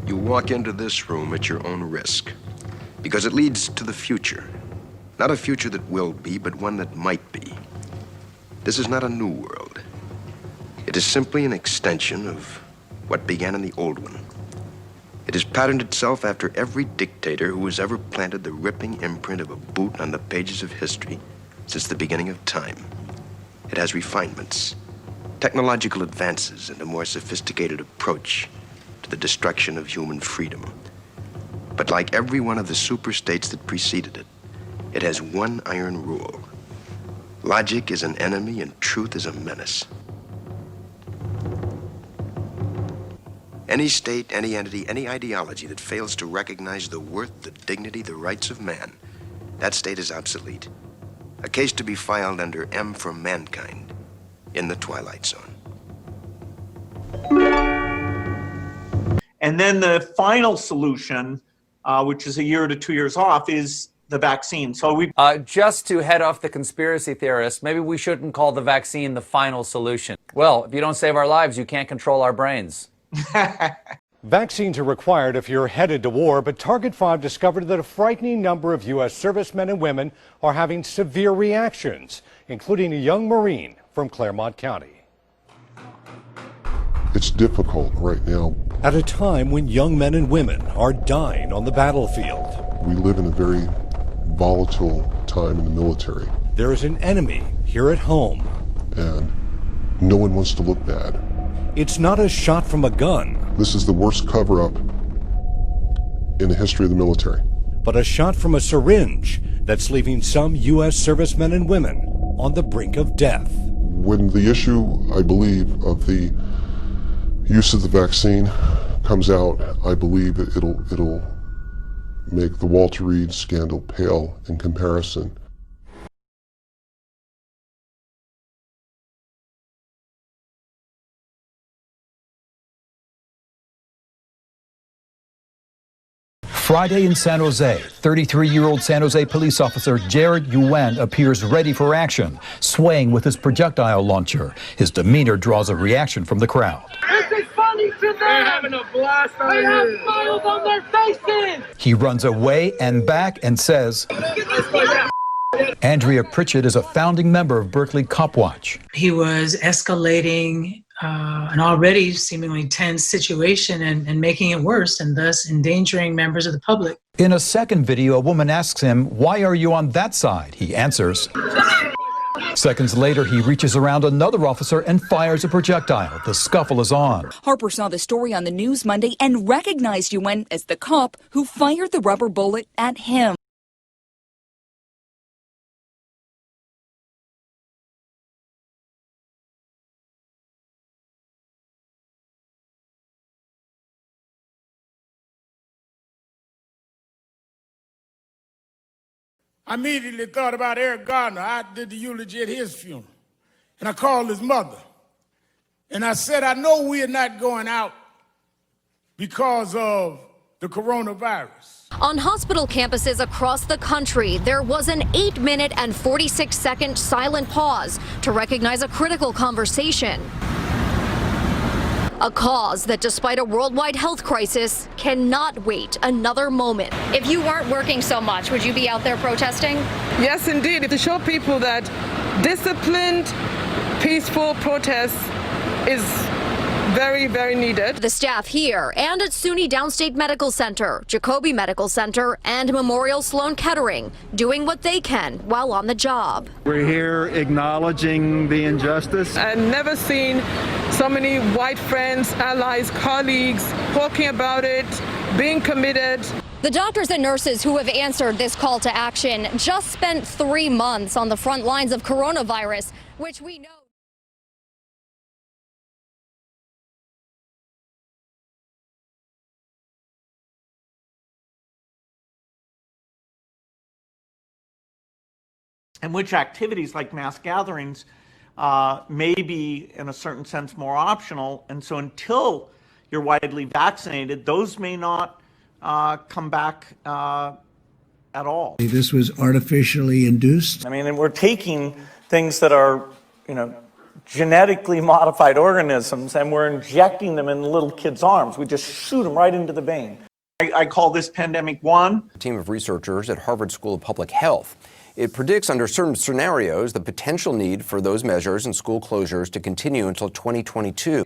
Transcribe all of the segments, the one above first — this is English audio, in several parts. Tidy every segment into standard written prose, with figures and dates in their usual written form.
You walk into this room at your own risk, because it leads to the future. Not a future that will be, but one that might be. This is not a new world. It is simply an extension of what began in the old one. It has patterned itself after every dictator who has ever planted the ripping imprint of a boot on the pages of history since the beginning of time. It has refinements, technological advances, and a more sophisticated approach to the destruction of human freedom. But like every one of the superstates that preceded it, it has one iron rule. Logic is an enemy and truth is a menace. Any state, any entity, any ideology that fails to recognize the worth, the dignity, the rights of man, that state is obsolete. A case to be filed under M for Mankind in the Twilight Zone. And then the final solution, which is a year to 2 years off, is the vaccine. So just to head off the conspiracy theorists, maybe we shouldn't call the vaccine the final solution. Well, if you don't save our lives, you can't control our brains. Vaccines are required if you're headed to war, but Target 5 discovered that a frightening number of U.S. servicemen and women are having severe reactions, including a young Marine from Claremont County. It's difficult right now. At a time when young men and women are dying on the battlefield. We live in a very volatile time in the military. There is an enemy here at home. And no one wants to look bad. It's not a shot from a gun. This is the worst cover-up in the history of the military. But a shot from a syringe that's leaving some U.S. servicemen and women on the brink of death. When the issue, I believe, of the use of the vaccine comes out, I believe it'll make the Walter Reed scandal pale in comparison. Friday in San Jose, 33-year-old San Jose police officer Jared Yuen appears ready for action, swaying with his projectile launcher. His demeanor draws a reaction from the crowd. This is funny to them. They're having a blast out here. They have smiles on their faces. He runs away and back and says, Andrea Pritchett is a founding member of Berkeley Cop Watch. He was escalating an already seemingly tense situation and making it worse, and thus endangering members of the public. In a second video, a woman asks him, "Why are you on that side?" He answers. Seconds later, he reaches around another officer and fires a projectile. The scuffle is on. Harper saw the story on the news Monday and recognized Yuen as the cop who fired the rubber bullet at him. I immediately thought about Eric Gardner. I did the eulogy at his funeral. And I called his mother. And I said, I know we are not going out because of the coronavirus. On hospital campuses across the country, there was an 8-minute and 46-second silent pause to recognize a critical conversation. A cause that, despite a worldwide health crisis, cannot wait another moment. If you weren't working so much, would you be out there protesting? Yes, indeed. To show people that disciplined, peaceful protest is very, very needed. The staff here and at SUNY Downstate Medical Center, Jacobi Medical Center, and Memorial Sloan Kettering doing what they can while on the job. We're here acknowledging the injustice. I've never seen so many white friends, allies, colleagues talking about it, being committed. The doctors and nurses who have answered this call to action just spent 3 months on the front lines of coronavirus, which we know. And which activities like mass gatherings may be, in a certain sense, more optional. And so until you're widely vaccinated, those may not come back at all. This was artificially induced. I mean, and we're taking things that are, genetically modified organisms and we're injecting them in little kids' arms. We just shoot them right into the vein. I call this pandemic 1. A team of researchers at Harvard School of Public Health. It predicts under certain scenarios the potential need for those measures and school closures to continue until 2022.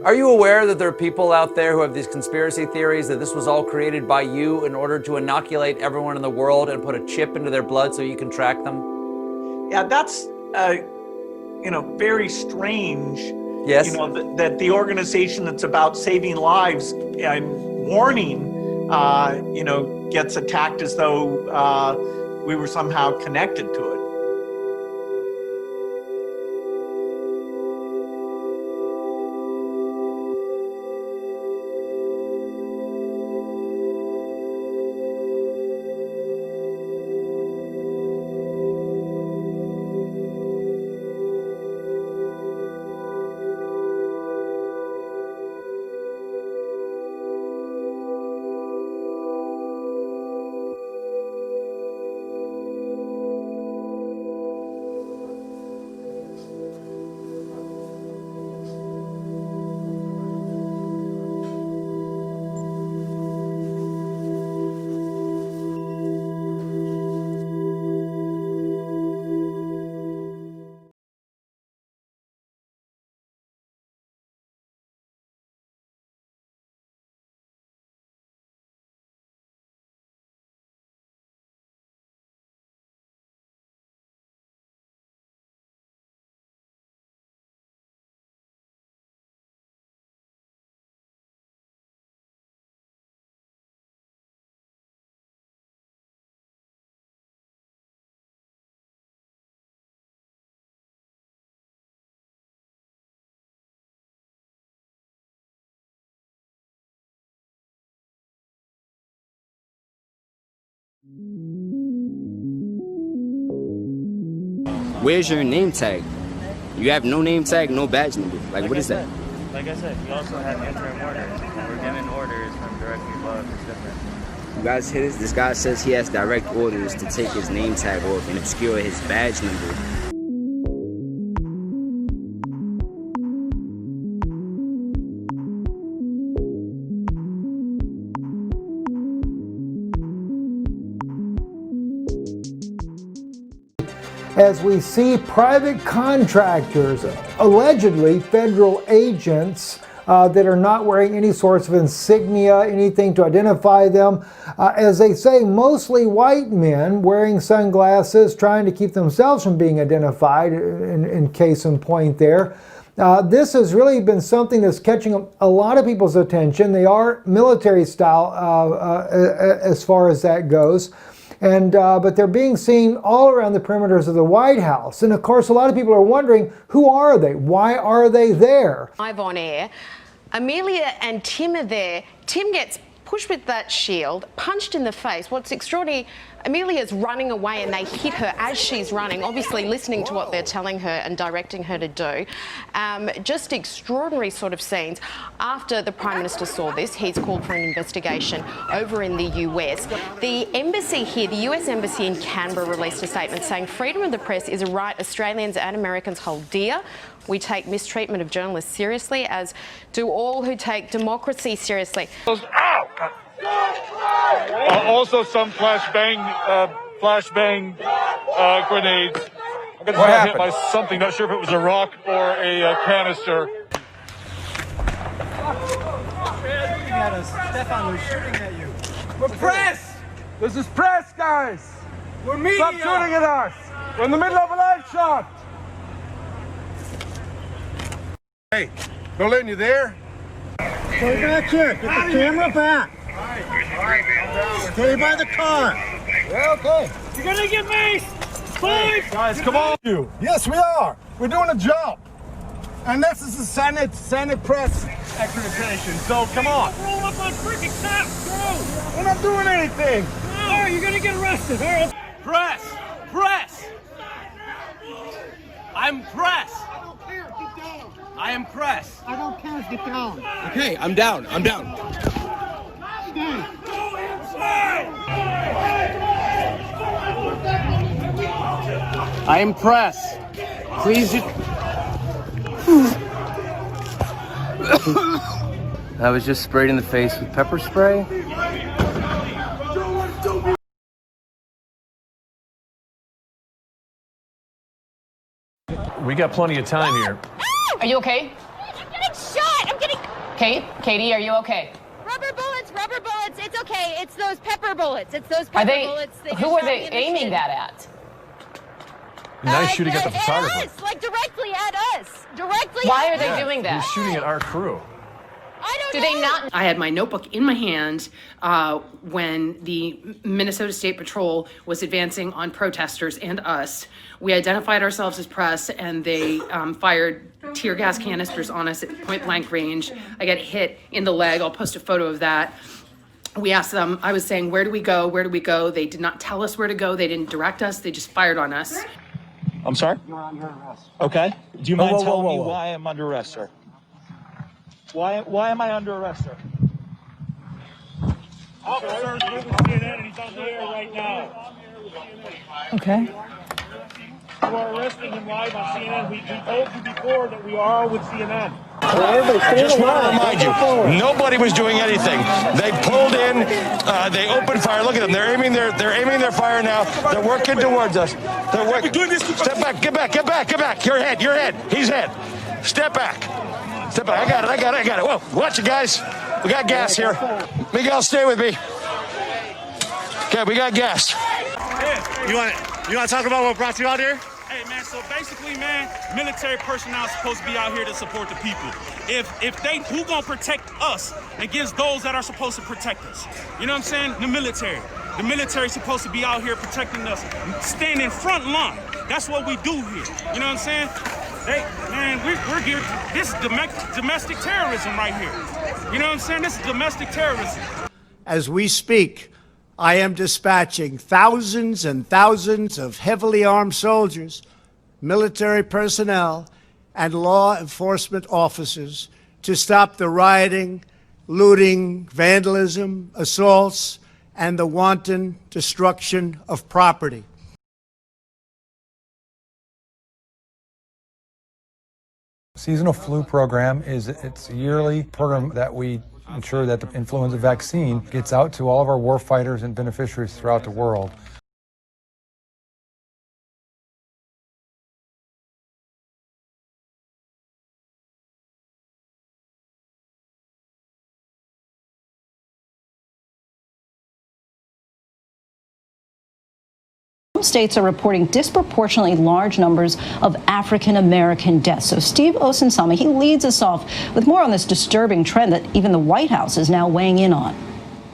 Are you aware that there are people out there who have these conspiracy theories that this was all created by you in order to inoculate everyone in the world and put a chip into their blood so you can track them? Yeah, that's, very strange. Yes. That the organization that's about saving lives and warning, gets attacked as though we were somehow connected to it. Where's your name tag? You have no name tag, no badge number. Like what is that? Like I said, we also have interim orders. We're given orders from directly above. It's different. You guys hear this? This guy says he has direct orders to take his name tag off and obscure his badge number. As we see private contractors, allegedly federal agents, that are not wearing any sorts of insignia, anything to identify them. As they say, mostly white men wearing sunglasses, trying to keep themselves from being identified, in case in point there. This has really been something that's catching a lot of people's attention. They are military style as far as that goes. But they're being seen all around the perimeters of the White House. And of course, a lot of people are wondering, who are they? Why are they there? Live on air, Amelia and Tim are there. Tim gets pushed with that shield, punched in the face. What's extraordinary, Amelia's running away and they hit her as she's running, obviously listening to what they're telling her and directing her to do. Just extraordinary sort of scenes. After the Prime Minister saw this, he's called for an investigation over in the US. The embassy here, the US Embassy in Canberra, released a statement saying freedom of the press is a right Australians and Americans hold dear. We take mistreatment of journalists seriously, as do all who take democracy seriously. Also some flashbang grenades. I got What happened? hit by something, not sure if it was a rock or a canister. Stefan, we're shooting at you. We're press! This is press, guys! We're media! Stop shooting at us! We're in the middle of a live shot! Hey, don't let you there. Stay back here. Get the camera back. Stay by the car. Yeah, okay. You're gonna get maced. Five. Guys, come on. Yes, we are. We're doing a job. And this is the Senate press accreditation, so come on. Roll up on freaking cops, bro! We're not doing anything! Oh, you're gonna get arrested, all right? Press! Press! I'm press! I don't care, get down! I am press! I don't care, get down! Okay, I'm down. I'm down. Stay! I am press. Please. I was just sprayed in the face with pepper spray. We got plenty of time here. Are you okay? I'm getting shot! I'm getting... Katie, are you okay? Rubber bullets, it's okay. It's those pepper bullets. It's those pepper Are they? bullets. They just Who are shot me they in the aiming shin. that at? Nice shooting at the photographer. At us, like directly at us. Directly Why at are they us. doing that? Who's shooting at our crew? I don't Do know. they not? I had my notebook in my hand when the Minnesota State Patrol was advancing on protesters and us. We identified ourselves as press, and they fired tear gas canisters on us at point blank range. I got hit in the leg. I'll post a photo of that. We asked them, I was saying, where do we go? Where do we go? They did not tell us where to go. They didn't direct us. They just fired on us. I'm sorry? You're under arrest. Okay. Do you mind Whoa, whoa, telling whoa, me whoa. why I'm under arrest, sir? Why am I under arrest, sir? Officer's with CNN and he's on the air right now. Okay. You are arresting him live on CNN. We told you before that we are with CNN. I just want to remind you, nobody was doing anything. They pulled in, they opened fire. Look at them. They're aiming their fire now. They're working towards us. They're working. Step back. Get back. Your head. He's head. Step back. I got it. Whoa, watch it, guys. We got gas here. Miguel, stay with me. Okay, we got gas. You want to talk about what brought you out here? Hey, man, so basically, man, military personnel is supposed to be out here to support the people. Who gonna protect us against those that are supposed to protect us? You know what I'm saying? The military. The military is supposed to be out here protecting us, stand in front line. That's what we do here. You know what I'm saying? We're geared. This is domestic terrorism right here. You know what I'm saying? This is domestic terrorism. As we speak, I am dispatching thousands and thousands of heavily armed soldiers, military personnel, and law enforcement officers to stop the rioting, looting, vandalism, assaults, and the wanton destruction of property. Seasonal flu program it's a yearly program that we ensure that the influenza vaccine gets out to all of our war fighters and beneficiaries throughout the world. States are reporting disproportionately large numbers of African American deaths. So Steve Osunsama, he leads us off with more on this disturbing trend that even the White House is now weighing in on.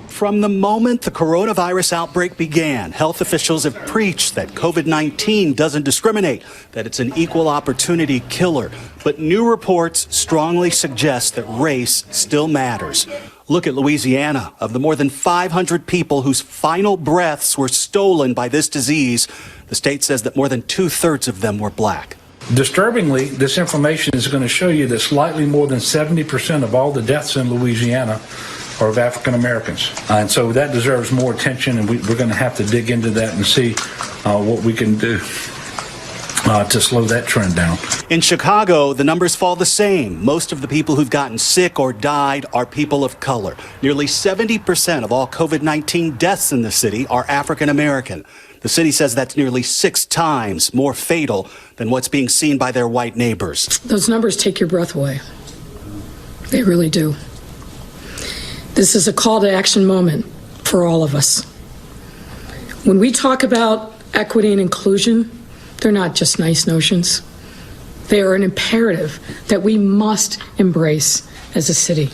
From the moment the coronavirus outbreak began, health officials have preached that COVID-19 doesn't discriminate, that it's an equal opportunity killer. But new reports strongly suggest that race still matters. Look at Louisiana. Of the more than 500 people whose final breaths were stolen by this disease, the state says that more than 2/3 of them were black. Disturbingly, this information is going to show you that slightly more than 70% of all the deaths in Louisiana are of African Americans. And so that deserves more attention, and we're going to have to dig into that and see what we can do to slow that trend down. In Chicago, the numbers fall the same. Most of the people who've gotten sick or died are people of color. Nearly 70% of all COVID-19 deaths in the city are African American. The city says that's nearly 6 times more fatal than what's being seen by their white neighbors. Those numbers take your breath away. They really do. This is a call to action moment for all of us. When we talk about equity and inclusion, they're not just nice notions. They are an imperative that we must embrace as a city.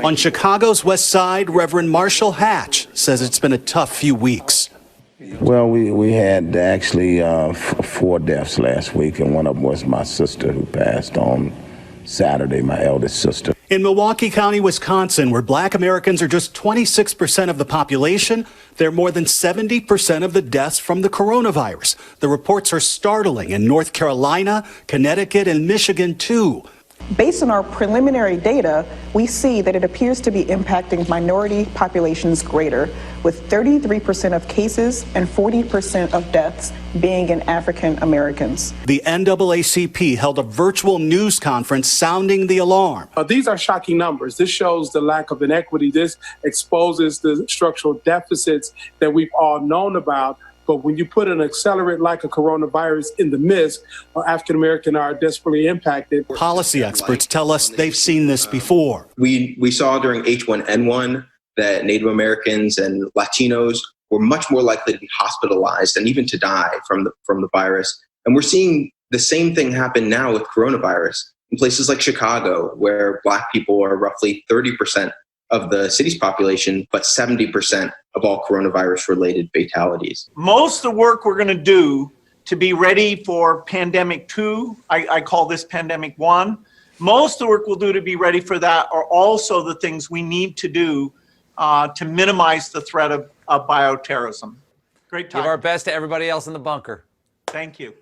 On Chicago's West Side, Reverend Marshall Hatch says it's been a tough few weeks. Well, we had actually 4 deaths last week, and one of them was my sister who passed on Saturday, my eldest sister. In Milwaukee County, Wisconsin, where Black Americans are just 26% of the population, they're more than 70% of the deaths from the coronavirus. The reports are startling in North Carolina, Connecticut, and Michigan, too. Based on our preliminary data, we see that it appears to be impacting minority populations greater, with 33% of cases and 40% of deaths being in African Americans. The NAACP held a virtual news conference sounding the alarm. These are shocking numbers. This shows the lack of inequity. This exposes the structural deficits that we've all known about. But when you put an accelerant like a coronavirus in the midst, African Americans are desperately impacted. Policy experts tell us they've seen this before. We saw during H1N1 that Native Americans and Latinos were much more likely to be hospitalized and even to die from the virus. And we're seeing the same thing happen now with coronavirus in places like Chicago, where Black people are roughly 30% of the city's population, but 70% of all coronavirus-related fatalities. Most of the work we're going to do to be ready for pandemic 2, I call this pandemic 1, most of the work we'll do to be ready for that are also the things we need to do to minimize the threat of bioterrorism. Great talk. Give our best to everybody else in the bunker. Thank you.